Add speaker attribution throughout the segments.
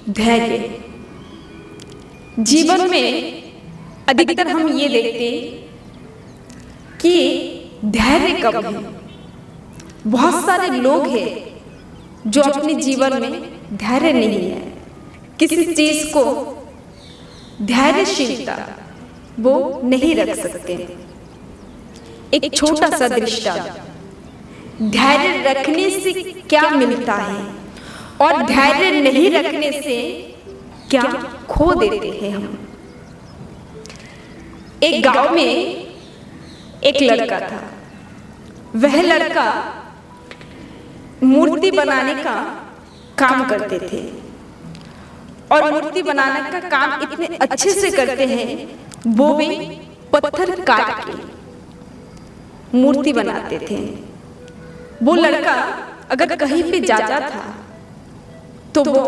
Speaker 1: धैर्य। जीवन में अधिकतर हम ये देखते कि धैर्य कब है। बहुत सारे लोग हैं जो अपने जीवन में धैर्य नहीं है, किसी चीज को धैर्यशीलता वो नहीं रख सकते। एक छोटा सा दृष्टांत, धैर्य रखने से क्या मिलता है और धैर्य नहीं रखने से क्या खो देते हैं हम। एक गांव में एक लड़का था। वह लड़का मूर्ति बनाने का काम करते थे और मूर्ति बनाने का काम इतने अच्छे से करते हैं, वो भी पत्थर काट के मूर्ति बनाते थे। वो लड़का अगर कहीं पे जाता था तो वो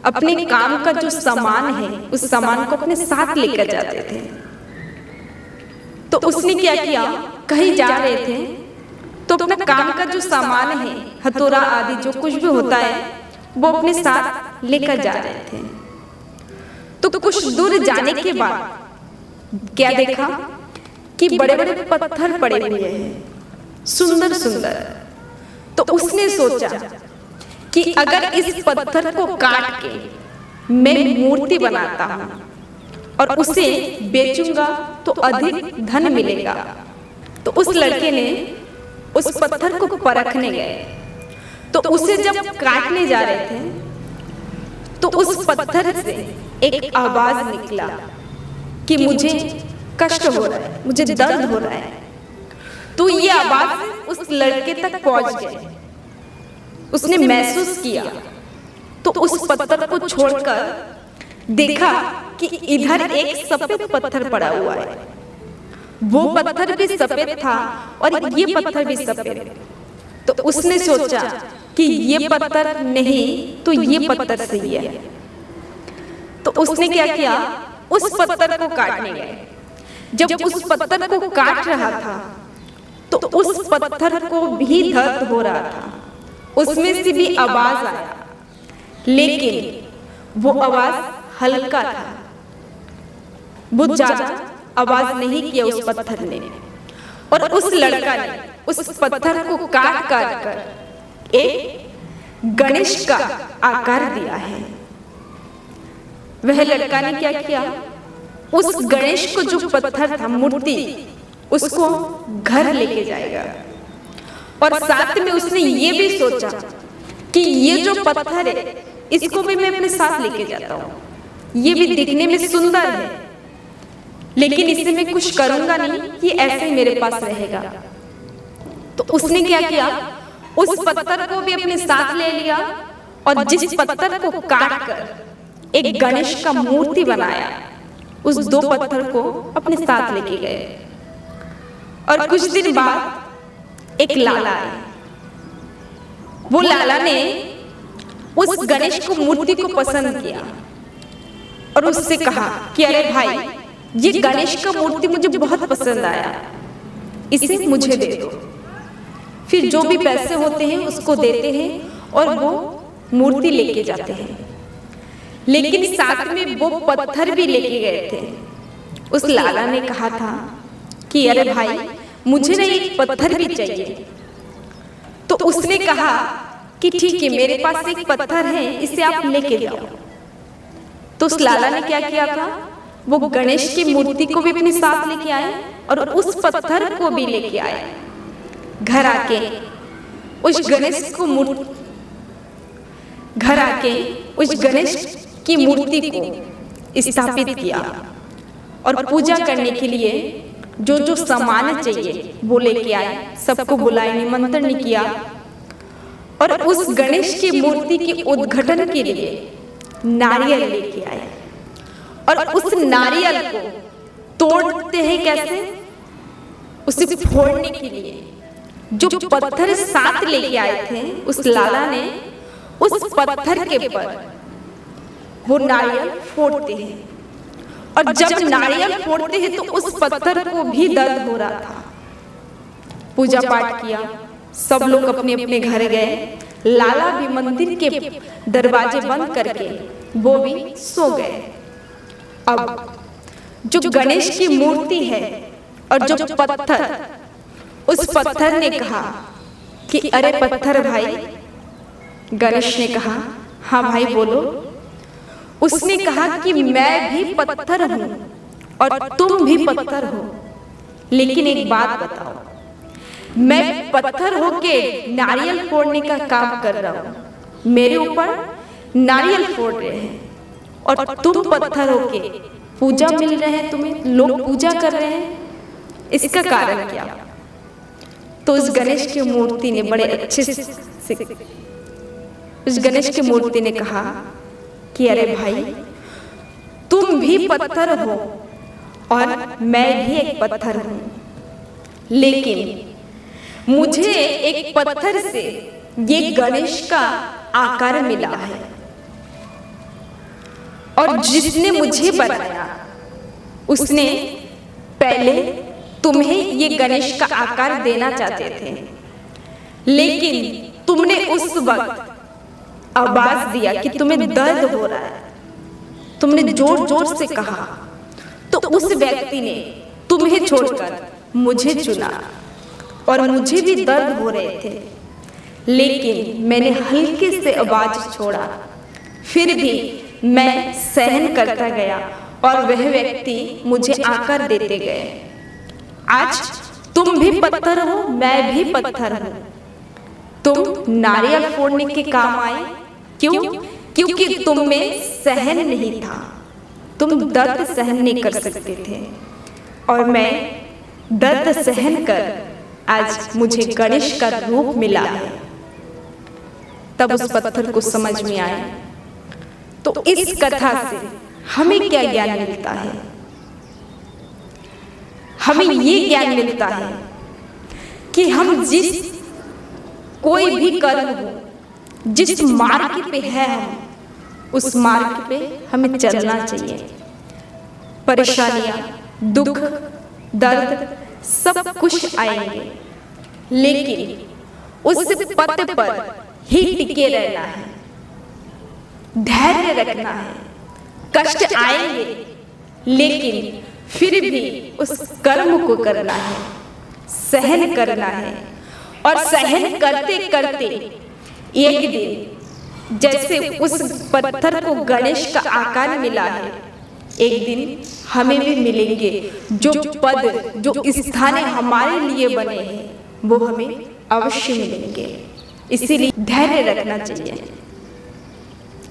Speaker 1: अपने काम का जो सामान है उस सामान को अपने साथ लेकर जाते थे। तो उसने क्या किया, कहीं जा रहे थे तो अपना काम का जो सामान है, हथौड़ा आदि जो कुछ भी होता है, वो अपने साथ लेकर जा रहे थे। तो कुछ दूर जाने के बाद क्या देखा कि बड़े बड़े पत्थर पड़े हुए हैं, सुंदर सुंदर। तो उसने सोचा कि अगर इस पत्थर को काट के मैं मूर्ति बनाता हूं और उसे बेचूंगा तो अधिक धन मिलेगा। तो उस लड़के ने उस पत्थर को परखने गए। तो उसे जब काटने जा रहे थे तो उस पत्थर से एक आवाज निकला कि मुझे कष्ट हो रहा है, मुझे दर्द हो रहा है। तो ये आवाज उस लड़के तक पहुंच गई। उसने महसूस किया तो उस पत्थर को छोड़कर देखा कि इधर एक सफेद पत्थर पड़ा हुआ है। वो पत्थर भी सफेद था और ये पत्थर भी सफेद। तो उसने सोचा कि ये पत्थर नहीं तो ये पत्थर सही है। तो उसने क्या किया, उस पत्थर को काटने गए। जब उस पत्थर को काट रहा था तो उस पत्थर को भी दर्द हो रहा था, उसमें से भी आवाज आया, लेकिन वो आवाज हल्का था। वो ज्यादा आवाज नहीं किया उस पत्थर ने। और उस लड़का ने उस पत्थर को काट काट कर एक गणेश का आकार दिया है। वह लड़का ने क्या किया, उस गणेश को जो पत्थर था, मूर्ति, उसको घर लेके जाएगा। और साथ में उसने ये भी सोचा कि ये जो पत्थर है इसको भी मैं अपने साथ लेके जाता हूँ। ये भी दिखने में सुंदर है, लेकिन इसे मैं कुछ करूंगा नहीं, ये ऐसे ही मेरे पास रहेगा। तो उसने क्या किया, उस पत्थर को भी अपने साथ ले लिया और जिस पत्थर को काट कर एक गणेश का मूर्ति बनाया, उस दो पत्थर को अपने साथ लेके गए। और कुछ दिन बाद एक लाला आए। वो लाला ने उस गणेश को मूर्ति को पसंद किया और उससे कहा कि अरे भाई, ये गणेश का मूर्ति मुझे बहुत पसंद आया, इसे मुझे दे दो। फिर जो भी पैसे होते हैं उसको देते हैं और वो मूर्ति लेके जाते हैं। लेकिन साथ में वो पत्थर भी लेके गए थे। उस लाला ने कहा था कि अरे भाई, मुझे ना एक पत्थर भी चाहिए। तो उसने कहा कि ठीक है, मेरे पास एक पत्थर है, इसे आप लेके जाओ। तो उस लाला ने क्या किया था, वो गणेश की मूर्ति को भी अपने साथ लेके आए और उस पत्थर को भी लेके आए। घर आके उस गणेश की मूर्ति को स्थापित किया और पूजा करने के लिए जो जो सामान चाहिए वो लेके आए। सबको बुलाए, निमंत्रण किया और उस गणेश की मूर्ति के उद्घाटन के लिए नारियल लेके आए। और उस नारियल को तोड़ते हैं कैसे, उसे फोड़ने के लिए जो पत्थर साथ लेके आए थे, उस लाला ने उस पत्थर के पर वो नारियल फोड़ते हैं। और जब नारियल फोड़ते हैं तो उस पत्थर को भी दर्द हो रहा था। पूजा पाठ किया, सब लोग अपने अपने घर गए। लाला भी मंदिर के दरवाजे बंद करके वो भी सो गए। अब जो गणेश की मूर्ति है और जो पत्थर, उस पत्थर ने कहा कि अरे पत्थर भाई। गणेश ने कहा हाँ भाई बोलो। उसने कहा कि मैं भी पत्थर हूँ और तुम भी पत्थर हो, लेकिन एक बात बताओ, मैं पत्थर होके नारियल फोड़ने का काम कर रहा हूँ, मेरे ऊपर नारियल फोड़ रहे हैं और तुम पत्थर होके पूजा मिल रहे हैं, तुम्हें लोग पूजा कर रहे हैं, इसका कारण क्या? तो उस गणेश की मूर्ति ने बड़े अच्छे से उस गणेश की मूर्ति ने कहा कि अरे भाई तुम भी पत्थर हो और मैं भी एक पत्थर हूं, लेकिन मुझे एक पत्थर से ये गणेश का आकार मिला है और जिसने मुझे बनाया उसने पहले तुम्हें ये गणेश का आकार देना चाहते थे, लेकिन तुमने उस वक्त आवाज दिया कि तुम्हें दर्द हो रहा है, तुमने जोर जोर से कहा, तो उस व्यक्ति ने तुम्हें छोड़कर मुझे चुना और मुझे भी दर्द हो रहे थे, लेकिन मैंने हल्के से आवाज छोड़ा, फिर भी मैं सहन करता गया और वह व्यक्ति मुझे आकर देते गए। आज तुम भी पत्थर हो, मैं भी पत्थर हूं। तुम नारियल फोड़ने के काम आए, क्यों? क्योंकि तुम में सहन नहीं था, तुम दर्द सहन नहीं कर सकते थे और मैं दर्द सहन कर आज मुझे गणेश का रूप मिला है। तब उस पत्थर को समझ में आया। तो इस कथा से हमें क्या ज्ञान मिलता है? हमें ये ज्ञान मिलता है कि हम जिस कोई भी कर्म हो, जिस मार्ग पे है हम, उस मार्ग पे हमें चलना चाहिए। परेशानियां, दुख, दर्द सब कुछ आएंगे, लेकिन उस पथ पर ही टिके रहना है, धैर्य रखना है। कष्ट आएंगे, लेकिन फिर भी उस कर्म को करना है, सहन करना है और सहन करते करते एक दिन जैसे उस पत्थर को गणेश का आकार मिला है, एक दिन हमें भी मिलेंगे जो पद, जो स्थान हमारे लिए बने हैं वो हमें अवश्य मिलेंगे। इसीलिए धैर्य रखना चाहिए।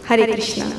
Speaker 1: हरे कृष्णा।